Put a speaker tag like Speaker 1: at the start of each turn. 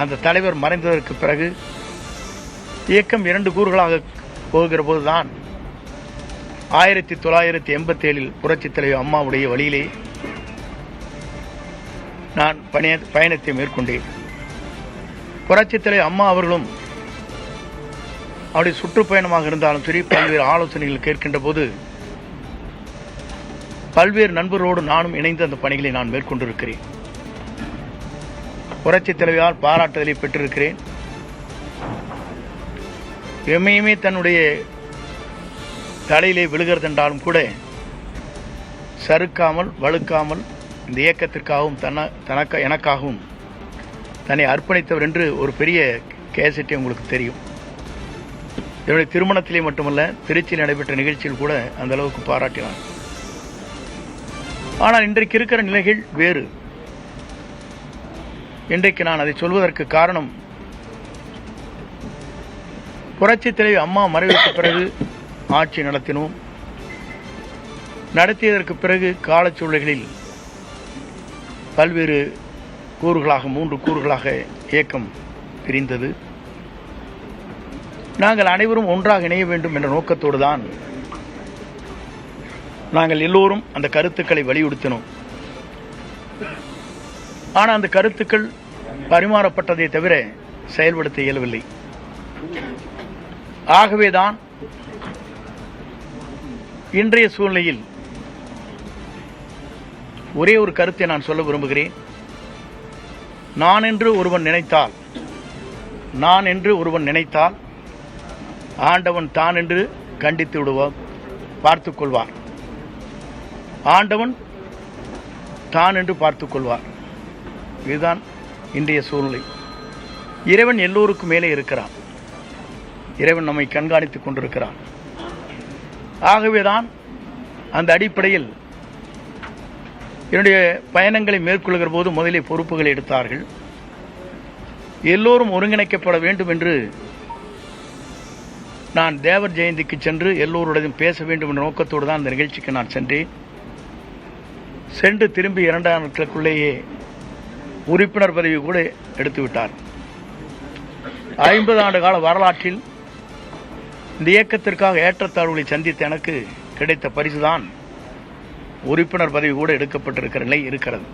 Speaker 1: அந்த தலைவர் மறைந்ததற்கு பிறகு இயக்கம் 2 கூறுகளாக போகிற போதுதான் 1987 புரட்சித் தலைவர் அம்மாவுடைய வழியிலே நான் பயணத்தை மேற்கொண்டேன். புரட்சித் தலைவர் அம்மா அவர்களும் அவருடைய சுற்றுப்பயணமாக இருந்தாலும் சரி, பல்வேறு ஆலோசனைகள் கேட்கின்ற போது பல்வேறு நண்பர்களோடு நானும் இணைந்து அந்த பணிகளை நான் மேற்கொண்டிருக்கிறேன். புரட்சித் தலைவரால் பாராட்டுதலை பெற்றிருக்கிறேன். எம்மையுமே தன்னுடைய தலையிலே விழுகிறதென்றாலும் கூட சறுக்காமல் வழுக்காமல் இந்த இயக்கத்திற்காகவும் எனக்காகவும் தன்னை அர்ப்பணித்தவர் என்று ஒரு பெரிய கேசட்டை உங்களுக்கு தெரியும். என்னுடைய திருமணத்திலே மட்டுமல்ல, திருச்சியில் நடைபெற்ற நிகழ்ச்சியில் கூட அந்த அளவுக்கு பாராட்டினார். ஆனால் இன்றைக்கு இருக்கிற நிலைகள் வேறு. இன்றைக்கு நான் அதை சொல்வதற்கு காரணம், புரட்சித் தலைவர் அம்மா மறைவுக்கு பிறகு ஆட்சி நடத்தினோம். நடத்தியதற்கு பிறகு காலச்சூழல்களில் பல்வேறு கூறுகளாக 3 கூறுகளாக இயக்கம் பிரிந்தது. நாங்கள் அனைவரும் ஒன்றாக இணைய வேண்டும் என்ற நோக்கத்தோடு தான் நாங்கள் எல்லோரும் அந்த கருத்துக்களை வலியுறுத்தினோம். ஆனால் அந்த கருத்துக்கள் பரிமாறப்பட்டதை தவிர செயல்படுத்த இயலவில்லை. ஆகவேதான் இன்றைய சூழ்நிலையில் ஒரே ஒரு கருத்தை நான் சொல்ல விரும்புகிறேன். நான் என்று ஒருவன் நினைத்தால் ஆண்டவன் தான் என்று கண்டித்து விடுவார், பார்த்துக் கொள்வார். ஆண்டவன் தான் என்று பார்த்துக் கொள்வார். இதுதான் இன்றைய சூழ்நிலை. இறைவன் எல்லோருக்கும் மேலே இருக்கிறான். இறைவன் நம்மை கண்காணித்துக் கொண்டிருக்கிறான். ஆகவேதான் அந்த அடிப்படையில் என்னுடைய பயணங்களை மேற்கொள்கிற போது முதலே பொறுப்புகளை எடுத்தார்கள். எல்லோரும் ஒருங்கிணைக்கப்பட வேண்டும் என்று நான் தேவர் ஜெயந்திக்கு சென்று எல்லோருடையும் பேச வேண்டும் என்ற நோக்கத்தோடு தான் அந்த நிகழ்ச்சிக்கு நான் சென்று திரும்பி 2 நாட்களுக்குள்ளேயே உறுப்பினர் பதவி கூட எடுத்துவிட்டார். 50 ஆண்டு கால வரலாற்றில் இந்த இயக்கத்திற்காக ஏற்றத்தாழ்வுகளை சந்தித்த எனக்கு கிடைத்த பரிசுதான் உறுப்பினர் பதவி கூட எடுக்கப்பட்டிருக்கிற நிலை இருக்கிறது.